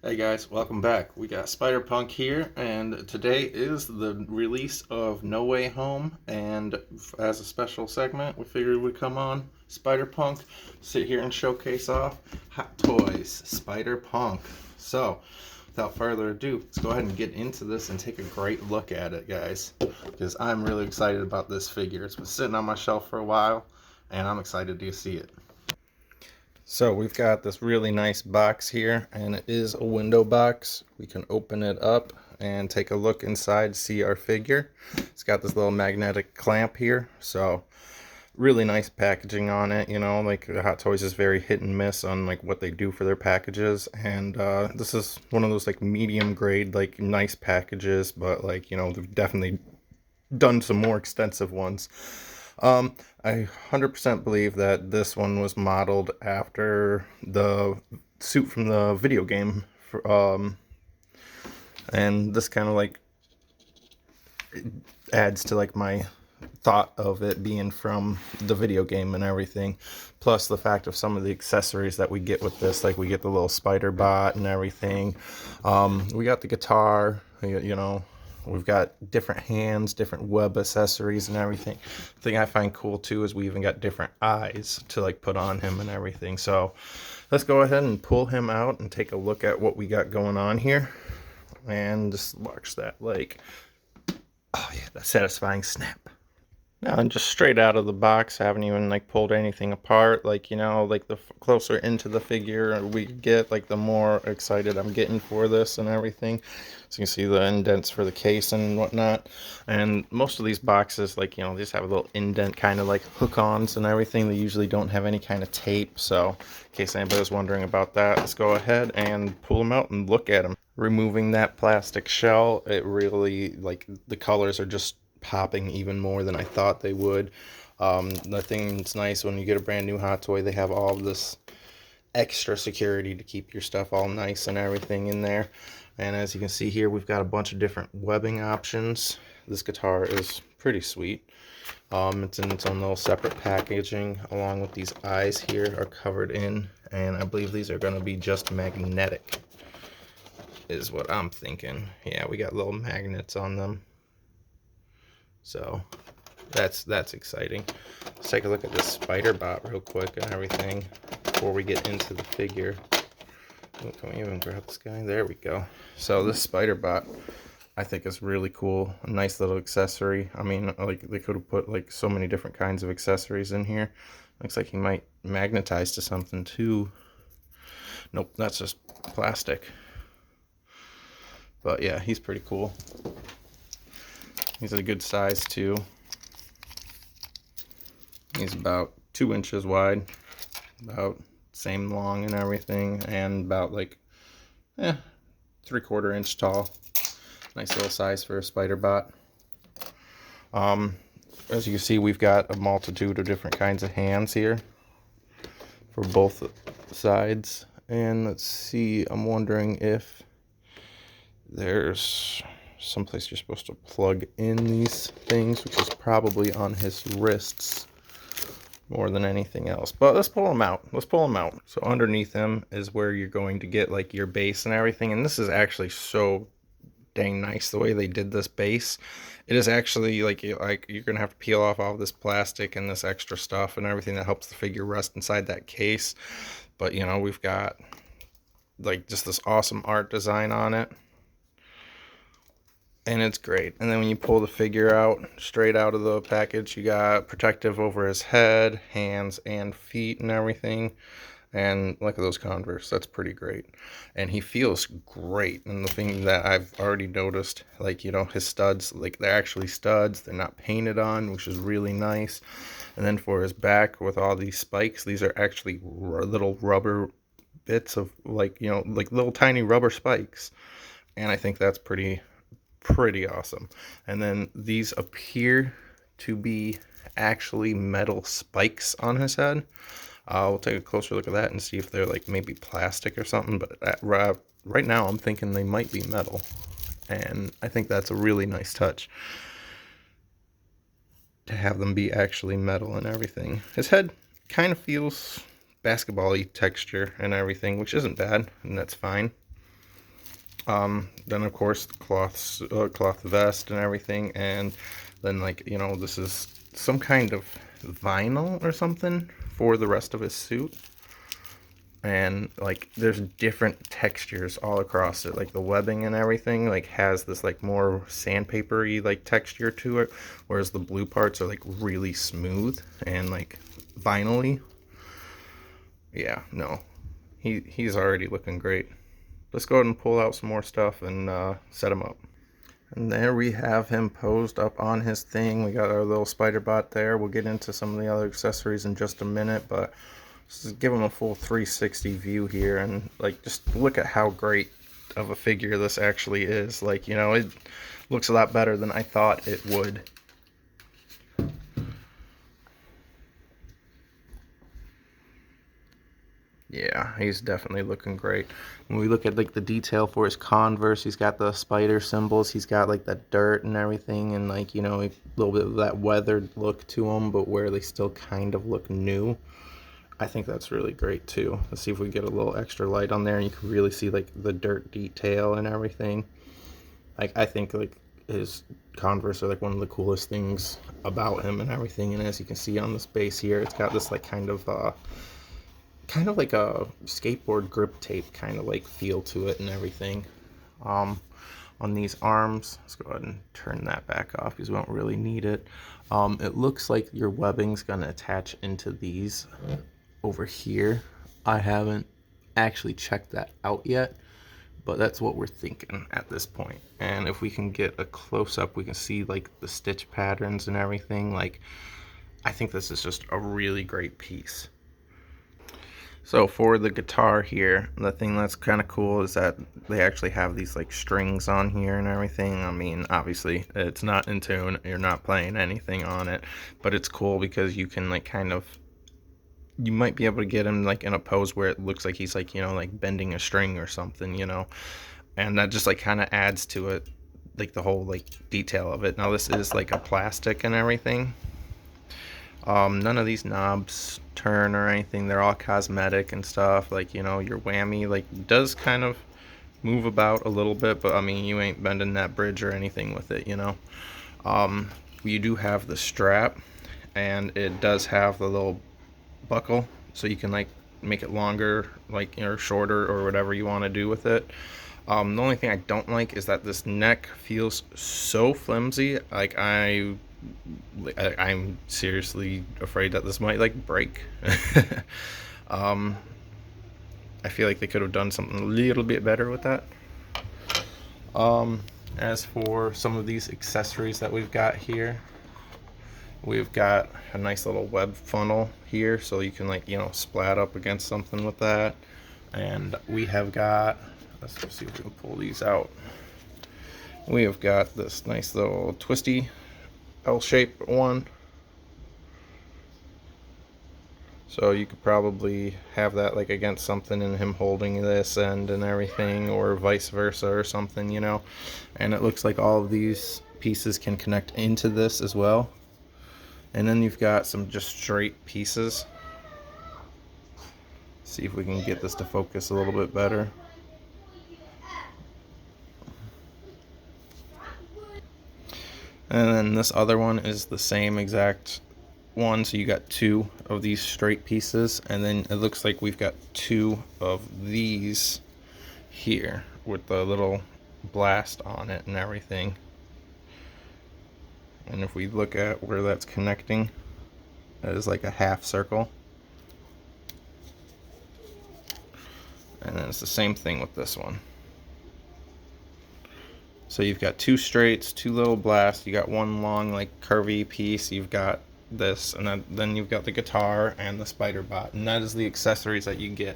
Hey guys, welcome back. We got Spiderpunk here, and today is the release of No Way Home. And as a special segment, we figured we'd come on Spiderpunk, sit here and showcase off Hot Toys Spiderpunk. So, without further ado, let's go ahead and get into this and take a great look at it, guys. Because I'm really excited about this figure. It's been sitting on my shelf for a while, and I'm excited to see it. So we've got this really nice box here, and it is a window box. We can open it up and take a look inside, see our figure. It's got this little magnetic clamp here, so really nice packaging on it. You know, like Hot Toys is very hit and miss on like what they do for their packages, and this is one of those like medium grade, like nice packages, but like, you know, they've definitely done some more extensive ones. I 100% believe that this one was modeled after the suit from the video game. And this kind of like adds to like my thought of it being from the video game and everything. Plus the fact of some of the accessories that we get with this, like we get the little spider bot and everything. We got the guitar, you know. We've got different hands, different web accessories and everything. The thing I find cool too is we even got different eyes to like put on him and everything. So let's go ahead and pull him out and take a look at what we got going on here. And just watch that, like, oh yeah, that satisfying snap. Now, and just straight out of the box, I haven't even like pulled anything apart. Like, you know, like the closer into the figure we get, like the more excited I'm getting for this and everything. So you can see the indents for the case and whatnot. And most of these boxes, like, you know, they just have a little indent kind of like hook-ons and everything. They usually don't have any kind of tape. So in case anybody was wondering about that, let's go ahead and pull them out and look at them. Removing that plastic shell, it really, like, the colors are just popping even more than I thought they would. The thing that's nice when you get a brand new Hot Toy, they have all of this extra security to keep your stuff all nice and everything in there. And as you can see here, we've got a bunch of different webbing options. This guitar is pretty sweet. It's in its own little separate packaging, along with these eyes here are covered in, and I believe these are going to be just magnetic, is what I'm thinking. Yeah, we got little magnets on them. So that's exciting. Let's take a look at this spider bot real quick and everything before we get into the figure. Oh, can we even grab this guy? There we go. So this spider bot, I think, is really cool. A nice little accessory. I mean, like, they could have put like so many different kinds of accessories in here. Looks like he might magnetize to something too. Nope, that's just plastic. But yeah, he's pretty cool. He's a good size too. He's about 2 inches wide, about same long and everything, and about like 3/4 inch tall. Nice little size for a spider bot. As you can see, we've got a multitude of different kinds of hands here for both sides. And let's see, I'm wondering if there's someplace you're supposed to plug in these things, which is probably on his wrists more than anything else. But let's pull them out. Let's pull them out. So underneath him is where you're going to get like your base and everything. And this is actually so dang nice the way they did this base. It is actually like you're gonna have to peel off all this plastic and this extra stuff and everything that helps the figure rest inside that case. But you know, we've got like just this awesome art design on it. And it's great. And then when you pull the figure out, straight out of the package, you got protective over his head, hands, and feet and everything. And look at those Converse. That's pretty great. And he feels great. And the thing that I've already noticed, like, you know, his studs, like, they're actually studs. They're not painted on, which is really nice. And then for his back, with all these spikes, these are actually little rubber bits of, like, you know, like little tiny rubber spikes. And I think that's pretty awesome. And then these appear to be actually metal spikes on his head. We'll take a closer look at that and see if they're like maybe plastic or something, but right now I'm thinking they might be metal, and I think that's a really nice touch to have them be actually metal and everything. His head kind of feels basketball-y texture and everything, which isn't bad, and that's fine. Then of course cloth vest and everything, and then like, you know, this is some kind of vinyl or something for the rest of his suit. And like there's different textures all across it, like the webbing and everything like has this like more sandpapery like texture to it, whereas the blue parts are like really smooth and like vinyl-y. Yeah, no, he's already looking great. Let's go ahead and pull out some more stuff and set him up. And there we have him posed up on his thing. We got our little spider bot there. We'll get into some of the other accessories in just a minute, but just give him a full 360 view here, and like just look at how great of a figure this actually is. Like, you know, it looks a lot better than I thought it would. Yeah, he's definitely looking great. When we look at like the detail for his Converse, he's got the spider symbols, he's got like that dirt and everything, and like, you know, a little bit of that weathered look to them, but where they still kind of look new. I think that's really great too. Let's see if we get a little extra light on there and you can really see like the dirt detail and everything. Like, I think like his Converse are like one of the coolest things about him and everything. And as you can see on this base here, it's got this like kind of like a skateboard grip tape kind of like feel to it and everything. On these arms, let's go ahead and turn that back off because we don't really need it. It looks like your webbing's gonna attach into these over here. I haven't actually checked that out yet, but that's what we're thinking at this point. And if we can get a close-up, we can see like the stitch patterns and everything. Like, I think this is just a really great piece. So for the guitar here, the thing that's kind of cool is that they actually have these like strings on here and everything. I mean, obviously it's not in tune, you're not playing anything on it, but it's cool because you can like kind of, you might be able to get him like in a pose where it looks like he's like, you know, like bending a string or something, you know, and that just like kind of adds to it, like the whole like detail of it. Now this is like a plastic and everything. None of these knobs turn or anything. They're all cosmetic and stuff. Like, you know, your whammy like does kind of move about a little bit, but I mean, you ain't bending that bridge or anything with it, you know. You do have the strap, and it does have the little buckle, so you can like make it longer, like, you know, shorter or whatever you want to do with it. The only thing I don't like is that this neck feels so flimsy. Like I'm seriously afraid that this might like break. I feel like they could have done something a little bit better with that. As for some of these accessories that we've got here, we've got a nice little web funnel here, so you can like, you know, splat up against something with that. And we have got, let's see if we can pull these out. We have got this nice little twisty L-shaped one. So you could probably have that like against something and him holding this end and everything, or vice versa or something, you know. And it looks like all of these pieces can connect into this as well. And then you've got some just straight pieces. See if we can get this to focus a little bit better. And then this other one is the same exact one, so you got two of these straight pieces, and then it looks like we've got two of these here with the little blast on it and everything. And if we look at where that's connecting, that is like a half circle. And then it's the same thing with this one. So you've got two straights, two little blasts, you got one long like curvy piece, you've got this, and then you've got the guitar and the spider bot, and that is the accessories that you get.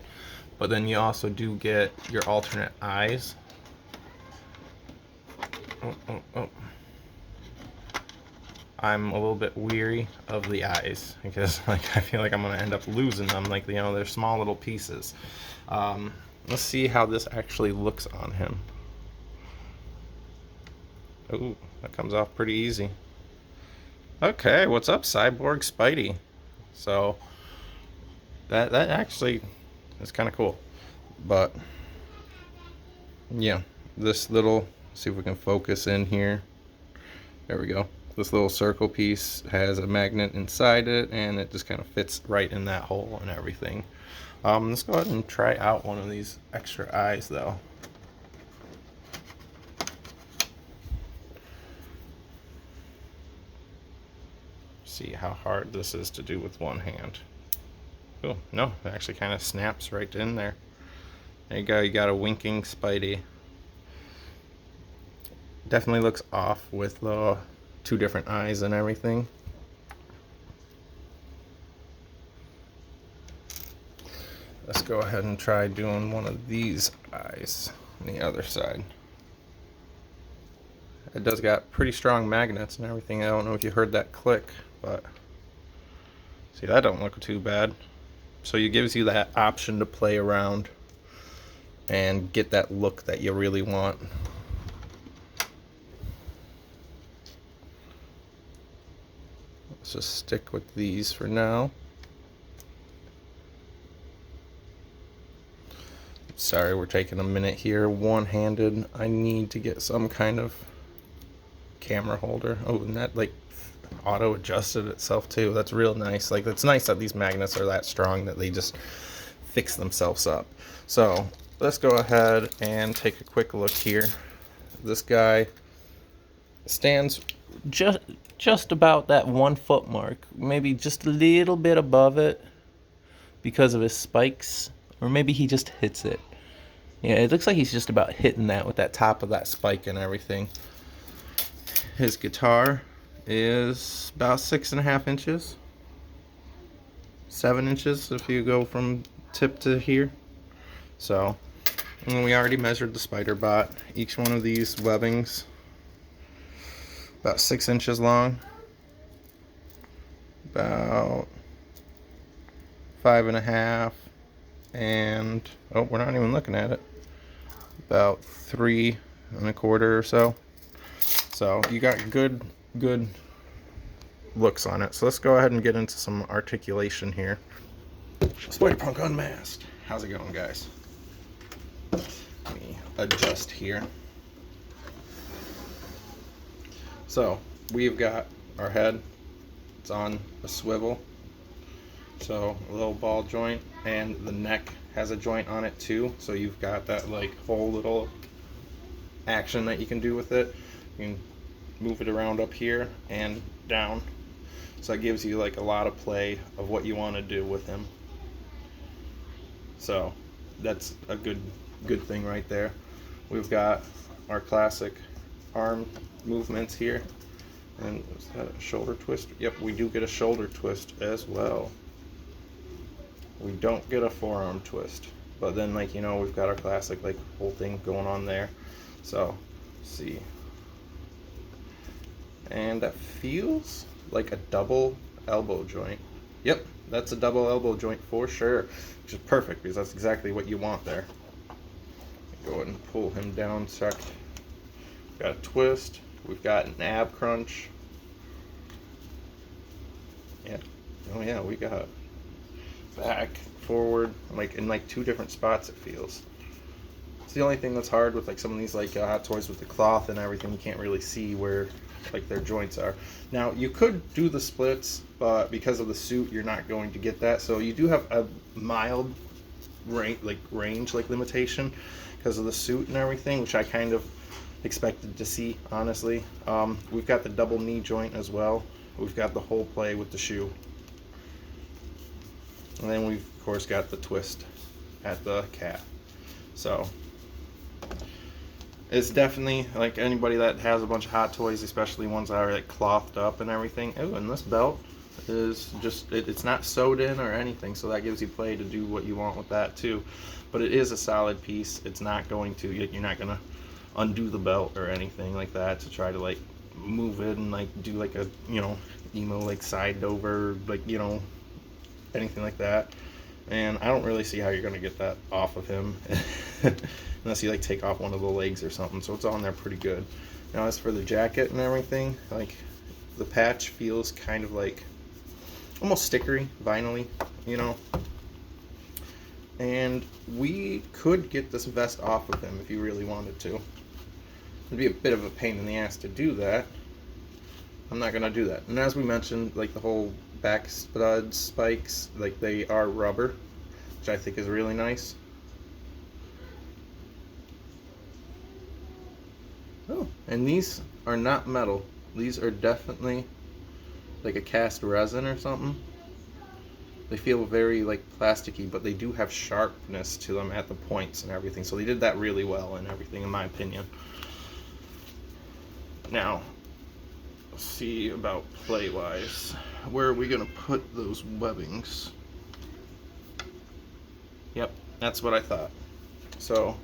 But then you also do get your alternate eyes. Oh. I'm a little bit weary of the eyes because like I feel like I'm gonna end up losing them. Like, you know, they're small little pieces. Let's see how this actually looks on him. Ooh, that comes off pretty easy. Okay, what's up, Cyborg Spidey? So that actually is kind of cool. But yeah, this little, see if we can focus in here. There we go. This little circle piece has a magnet inside it, and it just kind of fits right in that hole and everything. Let's go ahead and try out one of these extra eyes though. See how hard this is to do with one hand. Oh, no, it actually kind of snaps right in there. There you go, you got a winking Spidey. Definitely looks off with the two different eyes and everything. Let's go ahead and try doing one of these eyes on the other side. It does got pretty strong magnets and everything. I don't know if you heard that click, but see, that don't look too bad. So it gives you that option to play around and get that look that you really want. Let's just stick with these for now. Sorry, we're taking a minute here, one-handed. I need to get some kind of camera holder. Oh, and that like auto adjusted itself too. That's real nice. Like, it's nice that these magnets are that strong that they just fix themselves up. So let's go ahead and take a quick look here. This guy stands just about that 1 foot mark, maybe just a little bit above it because of his spikes, or maybe he just hits it. Yeah, it looks like he's just about hitting that with that top of that spike and everything. His guitar is about 6.5 inches, 7 inches if you go from tip to here. So, and we already measured the spider bot. Each one of these webbings about 6 inches long, about 5.5, and oh, we're not even looking at it, about 3.25 or so. So you got good looks on it. So let's go ahead and get into some articulation here. Spiderpunk Unmasked. How's it going, guys? Let me adjust here. So we've got our head. It's on a swivel. So a little ball joint, and the neck has a joint on it too. So you've got that like whole little action that you can do with it. You can move it around up here and down. So it gives you like a lot of play of what you want to do with him. So that's a good thing right there. We've got our classic arm movements here. And is that a shoulder twist? Yep, we do get a shoulder twist as well. We don't get a forearm twist. But then, like, you know, we've got our classic like whole thing going on there. So, let's see. And that feels like a double elbow joint. Yep, that's a double elbow joint for sure, which is perfect because that's exactly what you want there. Go ahead and pull him down sec. Got a twist. We've got an ab crunch. Yeah. Oh yeah, we got back, forward, like in like 2 different spots it feels. It's the only thing that's hard with like some of these like Hot Toys with the cloth and everything. You can't really see where like their joints are. Now you could do the splits, but because of the suit you're not going to get that. So you do have a mild range limitation because of the suit and everything, which I kind of expected to see, honestly. We've got the double knee joint as well. We've got the whole play with the shoe, and then we've of course got the twist at the calf. So it's definitely like anybody that has a bunch of Hot Toys, especially ones that are like clothed up and everything. Oh, and this belt is just it's not sewed in or anything, so that gives you play to do what you want with that too. But it is a solid piece. It's not going to, you're not gonna undo the belt or anything like that to try to like move it and like do like a, you know, emo like side over, like, you know, anything like that. And I don't really see how you're gonna get that off of him unless you like take off one of the legs or something. So it's on there pretty good. Now as for the jacket and everything, like the patch feels kind of like almost stickery, vinyl-y, you know. And we could get this vest off of him if you really wanted to. It'd be a bit of a pain in the ass to do that. I'm not gonna do that. And as we mentioned, like the whole back stud spikes, like they are rubber, which I think is really nice. Oh, and these are not metal. These are definitely like a cast resin or something. They feel very like plasticky, but they do have sharpness to them at the points and everything. So they did that really well and everything, in my opinion. Now, let's see about play-wise. Where are we gonna put those webbings? Yep, that's what I thought. So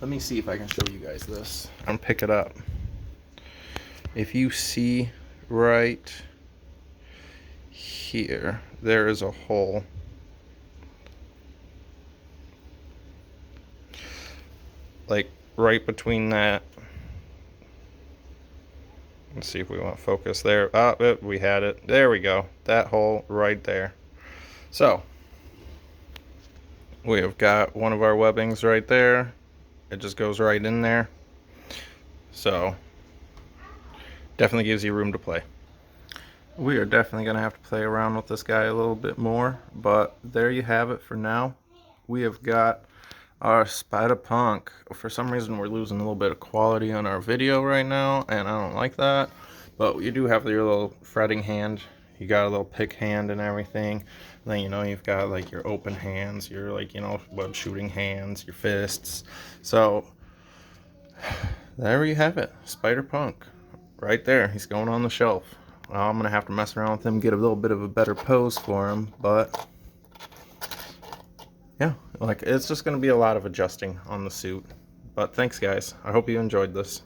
let me see if I can show you guys this. I'm pick it up. If you see right here, there is a hole. Like right between that. Let's see if we want focus there. Oh, we had it. There we go. That hole right there. So we have got one of our webbings right there. It just goes right in there. So definitely gives you room to play. We are definitely going to have to play around with this guy a little bit more, but there you have it for now. We have got our Spiderpunk. For some reason we're losing a little bit of quality on our video right now, and I don't like that. But you do have your little fretting hand. You got a little pick hand and everything. And then, you know, you've got like your open hands, your like, you know, web shooting hands, your fists. So there you have it, Spiderpunk. Right there, he's going on the shelf. Well, I'm gonna have to mess around with him, get a little bit of a better pose for him, but yeah, like it's just gonna be a lot of adjusting on the suit. But thanks guys, I hope you enjoyed this.